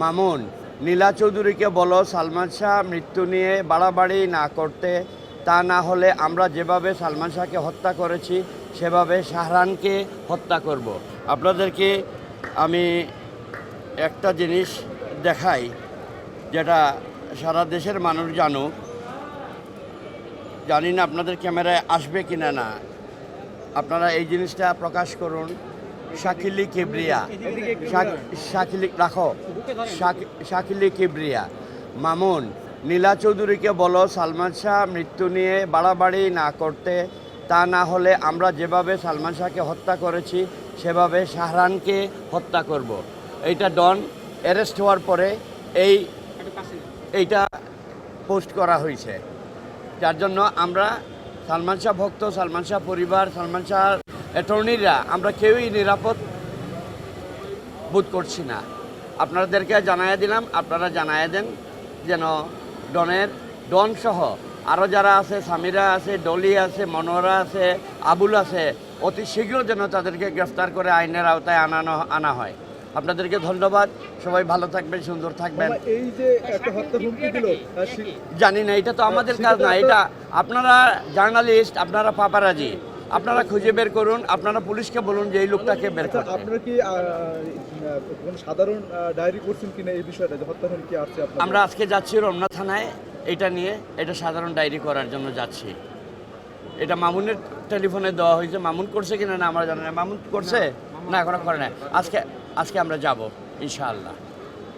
মামুন, নীলা চৌধুরীকে বলো সালমান শাহ মৃত্যু নিয়ে বাড়াবাড়ি না করতে, তা না হলে আমরা যেভাবে সালমান শাহকে হত্যা করেছি সেভাবে শাহরানকে হত্যা করব। আপনাদেরকে আমি একটা জিনিস দেখাই, যেটা সারা দেশের মানুষ জানুক। জানি না আপনাদের ক্যামেরায় আসবে কিনা না, আপনারা এই জিনিসটা প্রকাশ করুন। শাকিলি কিবরিয়া, শাকিলি রাখো, শাকিলি কিবরিয়া। মামুন, নীলা চৌধুরীকে বলো সালমান শাহ মৃত্যু নিয়ে বাড়াবাড়ি না করতে, তা না হলে আমরা যেভাবে সালমান শাহকে হত্যা করেছি সেভাবে শাহরানকে হত্যা করব। এইটা ডন অ্যারেস্ট হওয়ার পরে এইটা পোস্ট করা হয়েছে, যার জন্য আমরা সালমান শাহ ভক্ত, সালমান শাহ পরিবার, সালমান শাহ অ্যাটর্নিরা আমরা কেউই নিরাপদ বোধ করছি না। আপনাদেরকে জানাইয়া দিলাম, আপনারা জানাইয়া দেন যেন ডন সহ আরও যারা আছে, সামিরা আছে, ডলি আছে, মনোহরা আছে, আবুল আছে, অতি শীঘ্র যেন তাদেরকে গ্রেফতার করে আইনের আওতায় আনা হয়। আপনাদেরকে ধন্যবাদ। সবাই ভালো থাকবেন, সুন্দর থাকবেন। এই যে একটা হত্যা হুমকি দিল, জানি না, এটা তো আমাদের কাজ না। এটা আপনারা জার্নালিস্ট, আপনারা পাপারাজি, আপনারা খুঁজে বের করুন। আপনারা পুলিশকে বলুন যে এই লোকটাকে বের করতে। আপনারা কি কোনো সাধারণ ডায়েরি করছেন কিনা এই বিষয়টা, যে হত্যা হুমকি আসছে? আমরা আজকে যাচ্ছি রমনা থানায়, এটা নিয়ে এটা সাধারণ ডায়েরি করার জন্য যাচ্ছি। এটা মামুনের টেলিফোনে দেওয়া হয়েছে। মামুন করছে কিনা না আমরা জানি না। মামুন করছে না, এখনো করে না। আজকে আমরা যাব ইনশাআল্লাহ।